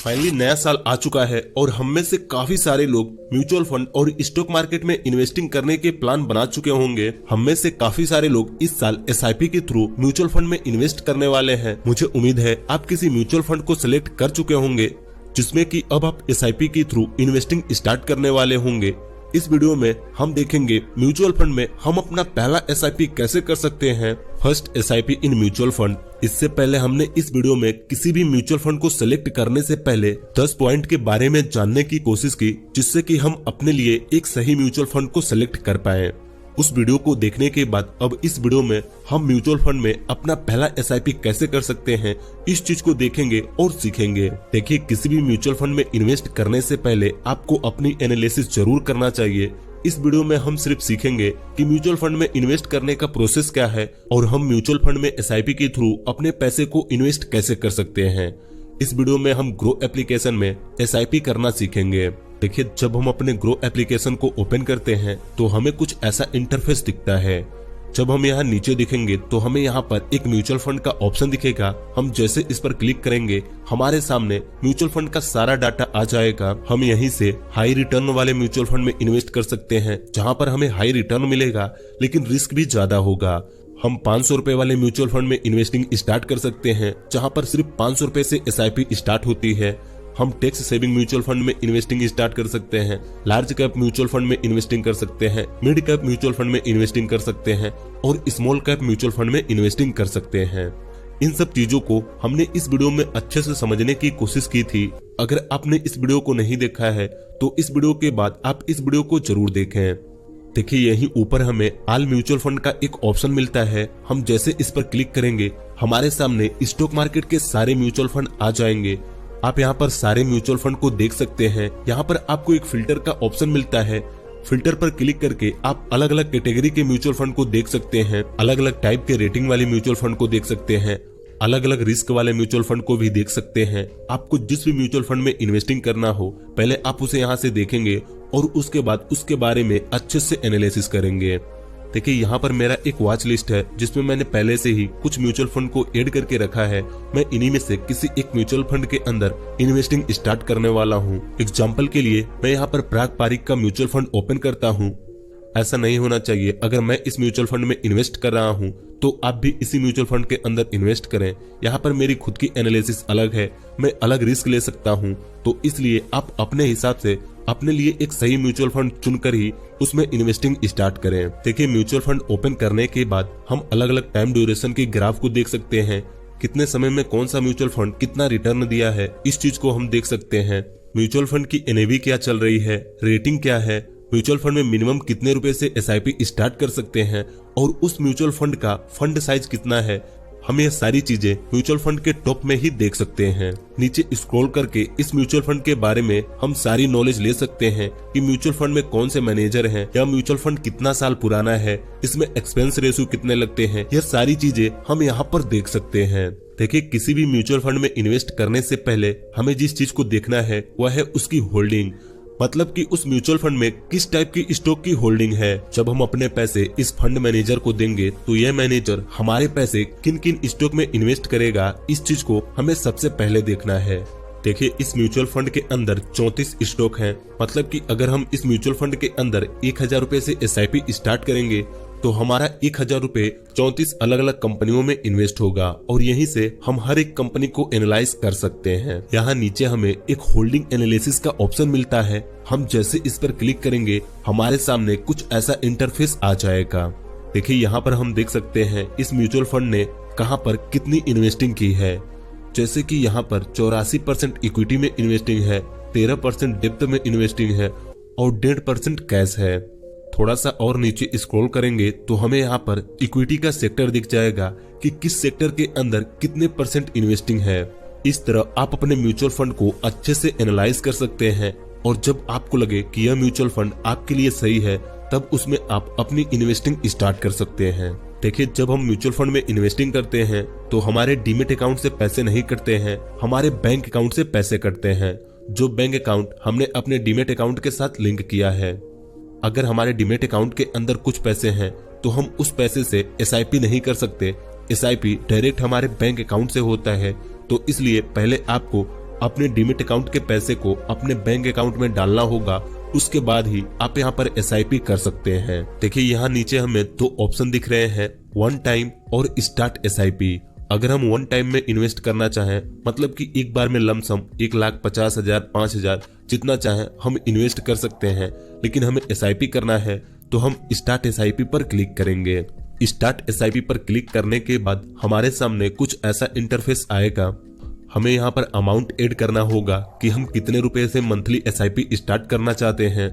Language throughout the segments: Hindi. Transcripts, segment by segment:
फाइनली नया साल आ चुका है और हम में से काफी सारे लोग म्यूचुअल फंड और स्टॉक मार्केट में इन्वेस्टिंग करने के प्लान बना चुके होंगे। हम में से काफी सारे लोग इस साल SIP के थ्रू म्यूचुअल फंड में इन्वेस्ट करने वाले हैं। मुझे उम्मीद है आप किसी म्यूचुअल फंड को सिलेक्ट कर चुके होंगे जिसमें कि अब आप SIP के थ्रू इन्वेस्टिंग स्टार्ट करने वाले होंगे। इस वीडियो में हम देखेंगे म्यूचुअल फंड में हम अपना पहला SIP कैसे कर सकते हैं, first SIP in mutual fund. इससे पहले हमने इस वीडियो में किसी भी म्यूचुअल फंड को सिलेक्ट करने से पहले 10 पॉइंट के बारे में जानने की कोशिश की जिससे कि हम अपने लिए एक सही म्यूचुअल फंड को सिलेक्ट कर पाए। उस वीडियो को देखने के बाद अब इस वीडियो में हम म्यूचुअल फंड में अपना पहला SIP कैसे कर सकते हैं इस चीज को देखेंगे और सीखेंगे। देखिए, किसी भी म्यूचुअल फंड में इन्वेस्ट करने से पहले आपको अपनी एनालिसिस जरूर करना चाहिए। इस वीडियो में हम सिर्फ सीखेंगे कि म्यूचुअल फंड में इन्वेस्ट करने का प्रोसेस क्या है और हम म्यूचुअल फंड में SIP के थ्रू अपने पैसे को इन्वेस्ट कैसे कर सकते हैं। इस वीडियो में हम ग्रो एप्लीकेशन में SIP करना सीखेंगे। देखिए, जब हम अपने ग्रो एप्लीकेशन को ओपन करते हैं तो हमें कुछ ऐसा इंटरफेस दिखता है। जब हम यहाँ नीचे दिखेंगे तो हमें यहाँ पर एक म्यूचुअल फंड का ऑप्शन दिखेगा। हम जैसे इस पर क्लिक करेंगे हमारे सामने म्यूचुअल फंड का सारा डाटा आ जाएगा। हम यहीं से हाई रिटर्न वाले म्यूचुअल फंड में इन्वेस्ट कर सकते हैं जहाँ पर हमें हाई रिटर्न मिलेगा लेकिन रिस्क भी ज्यादा होगा। हम 500 रुपए वाले म्यूचुअल फंड में इन्वेस्टिंग स्टार्ट कर सकते हैं जहाँ पर सिर्फ 500 रुपए से SIP स्टार्ट होती है। हम टैक्स सेविंग म्यूचुअल फंड में इन्वेस्टिंग स्टार्ट कर सकते हैं, लार्ज कैप म्यूचुअल फंड में इन्वेस्टिंग कर सकते हैं, मिड कैप म्यूचुअल फंड में इन्वेस्टिंग कर सकते हैं और स्मॉल कैप म्यूचुअल फंड में इन्वेस्टिंग कर सकते हैं। इन सब चीजों को हमने इस वीडियो में अच्छे से समझने की कोशिश की थी। अगर आपने इस वीडियो को नहीं देखा है तो इस वीडियो के बाद आप इस वीडियो को जरूर देखें। देखिए, यहीं ऊपर हमें ऑल म्यूचुअल फंड का एक ऑप्शन मिलता है। हम जैसे इस पर क्लिक करेंगे हमारे सामने स्टॉक मार्केट के सारे म्यूचुअल फंड आ जाएंगे। आप यहाँ पर सारे म्यूचुअल फंड को देख सकते हैं। यहाँ पर आपको एक फिल्टर का ऑप्शन मिलता है। फिल्टर पर क्लिक करके आप अलग अलग कैटेगरी के म्यूचुअल फंड को देख सकते हैं, अलग अलग टाइप के रेटिंग वाले म्यूचुअल फंड को देख सकते हैं, अलग अलग रिस्क वाले म्यूचुअल फंड को भी देख सकते हैं। आपको जिस भी म्यूचुअल फंड में इन्वेस्टिंग करना हो पहले आप उसे यहाँ से देखेंगे और उसके बाद उसके बारे में अच्छे से एनालिसिस करेंगे। देखिए, यहाँ पर मेरा एक वॉच लिस्ट है जिसमें मैंने पहले से ही कुछ म्यूचुअल फंड को ऐड करके रखा है। मैं इन्हीं में से किसी एक म्यूचुअल फंड के अंदर इन्वेस्टिंग स्टार्ट करने वाला हूँ। एग्जाम्पल के लिए मैं यहाँ पर प्राग पारिक का म्यूचुअल फंड ओपन करता हूँ। ऐसा नहीं होना चाहिए। अगर मैं इस म्यूचुअल फंड में इन्वेस्ट कर रहा हूँ तो आप भी इसी म्यूचुअल फंड के अंदर इन्वेस्ट करें। यहाँ पर मेरी खुद की एनालिसिस अलग है, मैं अलग रिस्क ले सकता हूँ, तो इसलिए आप अपने हिसाब से अपने लिए एक सही म्यूचुअल फंड चुनकर ही उसमें इन्वेस्टिंग स्टार्ट करें। देखिए, म्यूचुअल फंड ओपन करने के बाद हम अलग अलग टाइम ड्यूरेशन के ग्राफ को देख सकते हैं। कितने समय में कौन सा म्यूचुअल फंड कितना रिटर्न दिया है इस चीज को हम देख सकते हैं। म्यूचुअल फंड की NAV क्या चल रही है, रेटिंग क्या है, म्यूचुअल फंड में मिनिमम कितने रुपए से SIP स्टार्ट कर सकते हैं और उस म्यूचुअल फंड का फंड साइज कितना है। हम ये सारी चीजें म्यूचुअल फंड के टॉप में ही देख सकते हैं। नीचे स्क्रॉल करके इस म्यूचुअल फंड के बारे में हम सारी नॉलेज ले सकते हैं कि म्यूचुअल फंड में कौन से मैनेजर हैं या म्यूचुअल फंड कितना साल पुराना है, इसमें एक्सपेंस रेशियो कितने लगते हैं। यह सारी चीजें हम यहाँ पर देख सकते हैं। देखिए, किसी भी म्यूचुअल फंड में इन्वेस्ट करने से पहले हमें जिस चीज को देखना है वह है उसकी होल्डिंग, मतलब कि उस म्यूचुअल फंड में किस टाइप की स्टॉक की होल्डिंग है। जब हम अपने पैसे इस फंड मैनेजर को देंगे तो यह मैनेजर हमारे पैसे किन किन स्टॉक में इन्वेस्ट करेगा इस चीज को हमें सबसे पहले देखना है। देखिए, इस म्यूचुअल फंड के अंदर 34 स्टॉक हैं, मतलब कि अगर हम इस म्यूचुअल फंड के अंदर 1000 रुपए से SIP स्टार्ट करेंगे तो हमारा 1000 रुपए 34 अलग अलग कंपनियों में इन्वेस्ट होगा और यहीं से हम हर एक कंपनी को एनालाइज कर सकते हैं। यहाँ नीचे हमें एक होल्डिंग एनालिसिस का ऑप्शन मिलता है। हम जैसे इस पर क्लिक करेंगे हमारे सामने कुछ ऐसा इंटरफेस आ जाएगा। देखिए, यहाँ पर हम देख सकते हैं इस म्यूचुअल फंड ने कहाँ पर कितनी इन्वेस्टिंग की है। जैसे कि यहाँ पर 84% इक्विटी में इन्वेस्टिंग है, 13% डेब्ट में इन्वेस्टिंग है और 1.5% कैश है। थोड़ा सा और नीचे स्क्रॉल करेंगे तो हमें यहाँ पर इक्विटी का सेक्टर दिख जाएगा कि किस सेक्टर के अंदर कितने % इन्वेस्टिंग है। इस तरह आप अपने म्यूचुअल फंड को अच्छे से एनालाइज कर सकते हैं और जब आपको लगे कि यह म्यूचुअल फंड आपके लिए सही है तब उसमें आप अपनी इन्वेस्टिंग स्टार्ट कर सकते हैं। देखिए, जब हम म्यूचुअल फंड में इन्वेस्टिंग करते हैं तो हमारे डीमेट अकाउंट से पैसे नहीं कटते हैं, हमारे बैंक अकाउंट से पैसे कटते हैं, जो बैंक अकाउंट हमने अपने डीमेट अकाउंट के साथ लिंक किया है। अगर हमारे डीमेट अकाउंट के अंदर कुछ पैसे हैं तो हम उस पैसे से SIP नहीं कर सकते। SIP डायरेक्ट हमारे बैंक अकाउंट से होता है, तो इसलिए पहले आपको अपने डीमेट अकाउंट के पैसे को अपने बैंक अकाउंट में डालना होगा, उसके बाद ही आप यहाँ पर SIP कर सकते हैं। देखिए यहाँ नीचे हमें 2 ऑप्शन दिख रहे हैं, वन टाइम और स्टार्ट SIP। अगर हम वन टाइम में इन्वेस्ट करना चाहें, मतलब कि एक बार में लमसम 1,50,000, 5,000 जितना चाहें हम इन्वेस्ट कर सकते हैं, लेकिन हमें SIP करना है तो हम स्टार्ट SIP पर क्लिक करेंगे। स्टार्ट SIP पर क्लिक करने के बाद हमारे सामने कुछ ऐसा इंटरफेस आएगा। हमें यहाँ पर अमाउंट ऐड करना होगा कि हम कितने रुपए से मंथली SIP स्टार्ट करना चाहते हैं।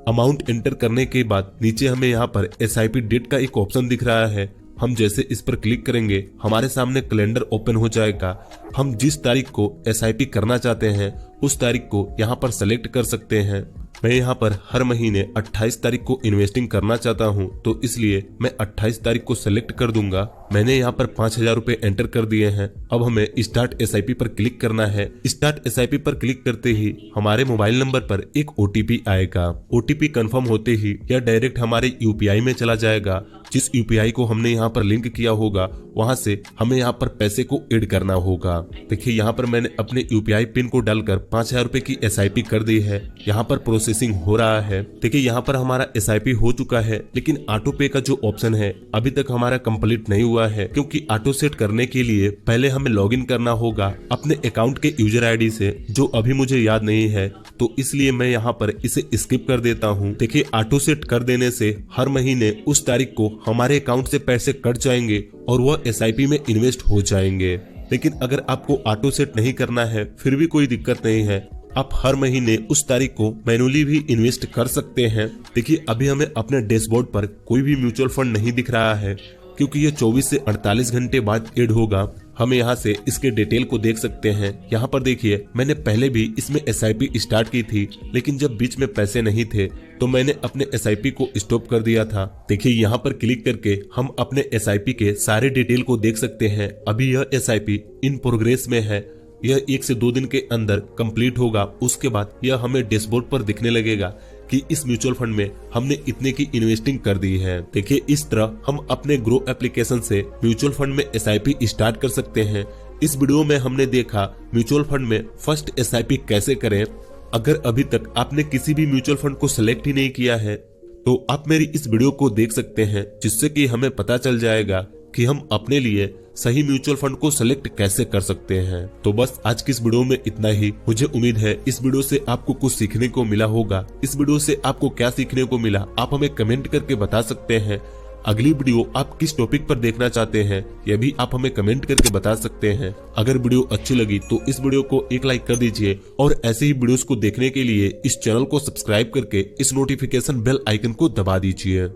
अमाउंट एंटर करने के बाद नीचे हमें यहाँ पर SIP डेट का एक ऑप्शन दिख रहा है। हम जैसे इस पर क्लिक करेंगे हमारे सामने कैलेंडर ओपन हो जाएगा। हम जिस तारीख को SIP करना चाहते हैं उस तारीख को यहाँ पर सेलेक्ट कर सकते हैं। मैं यहाँ पर हर महीने 28 तारीख को इन्वेस्टिंग करना चाहता हूँ, तो इसलिए मैं 28 तारीख को सेलेक्ट कर दूंगा। मैंने यहाँ पर 5,000 रुपए एंटर कर दिए हैं। अब हमें स्टार्ट SIP पर क्लिक करना है। स्टार्ट SIP पर क्लिक करते ही हमारे मोबाइल नंबर पर एक OTP आएगा। OTP कंफर्म होते ही यह डायरेक्ट हमारे UPI में चला जाएगा। जिस UPI को हमने यहाँ पर लिंक किया होगा वहां से हमें यहाँ पर पैसे को ऐड करना होगा। देखिए यहाँ पर मैंने अपने UPI पिन को डालकर 5,000 रुपए की SIP कर दी है। यहाँ पर प्रोसेसिंग हो रहा है। देखिए यहाँ पर हमारा SIP हो चुका है, लेकिन ऑटो पे का जो ऑप्शन है अभी तक हमारा कंप्लीट नहीं हुआ है, क्योंकि ऑटो सेट करने के लिए पहले हमें लॉगिन करना होगा अपने अकाउंट के यूजर ID से, जो अभी मुझे याद नहीं है, तो इसलिए मैं यहाँ पर इसे स्किप कर देता हूँ। देखिए ऑटो सेट कर देने से हर महीने उस तारीख को हमारे अकाउंट से पैसे कट जाएंगे और वह SIP में इन्वेस्ट हो जाएंगे। लेकिन अगर आपको ऑटो सेट नहीं करना है फिर भी कोई दिक्कत नहीं है, आप हर महीने उस तारीख को मैनुअली भी इन्वेस्ट कर सकते हैं। देखिए अभी हमें अपने डैशबोर्ड पर कोई भी म्यूचुअल फंड नहीं दिख रहा है, क्योंकि ये 24 से 48 घंटे बाद ऐड होगा। हम यहाँ से इसके डिटेल को देख सकते हैं। यहाँ पर देखिए मैंने पहले भी इसमें SIP स्टार्ट की थी, लेकिन जब बीच में पैसे नहीं थे तो मैंने अपने SIP को स्टॉप कर दिया था। देखिए यहाँ पर क्लिक करके हम अपने SIP के सारे डिटेल को देख सकते हैं। अभी यह SIP इन प्रोग्रेस में है। यह 1 से 2 दिन के अंदर कंप्लीट होगा। उसके बाद यह हमें डैशबोर्ड पर दिखने लगेगा कि इस म्यूचुअल फंड में हमने इतने की इन्वेस्टिंग कर दी है। देखिए इस तरह हम अपने ग्रो एप्लीकेशन से म्यूचुअल फंड में SIP स्टार्ट कर सकते हैं। इस वीडियो में हमने देखा म्यूचुअल फंड में फर्स्ट SIP कैसे करें। अगर अभी तक आपने किसी भी म्यूचुअल फंड को सिलेक्ट ही नहीं किया है तो आप मेरी इस वीडियो को देख सकते हैं, जिससे कि हमें पता चल जाएगा कि हम अपने लिए सही म्यूचुअल फंड को सिलेक्ट कैसे कर सकते हैं। तो बस आज की इस वीडियो में इतना ही। मुझे उम्मीद है इस वीडियो से आपको कुछ सीखने को मिला होगा। इस वीडियो से आपको क्या सीखने को मिला आप हमें कमेंट करके बता सकते हैं। अगली वीडियो आप किस टॉपिक पर देखना चाहते हैं यह भी आप हमें कमेंट करके बता सकते हैं। अगर वीडियो अच्छी लगी तो इस वीडियो को एक लाइक कर दीजिए और ऐसे ही वीडियोस को देखने के लिए इस चैनल को सब्सक्राइब करके इस नोटिफिकेशन बेल आइकन को दबा दीजिए।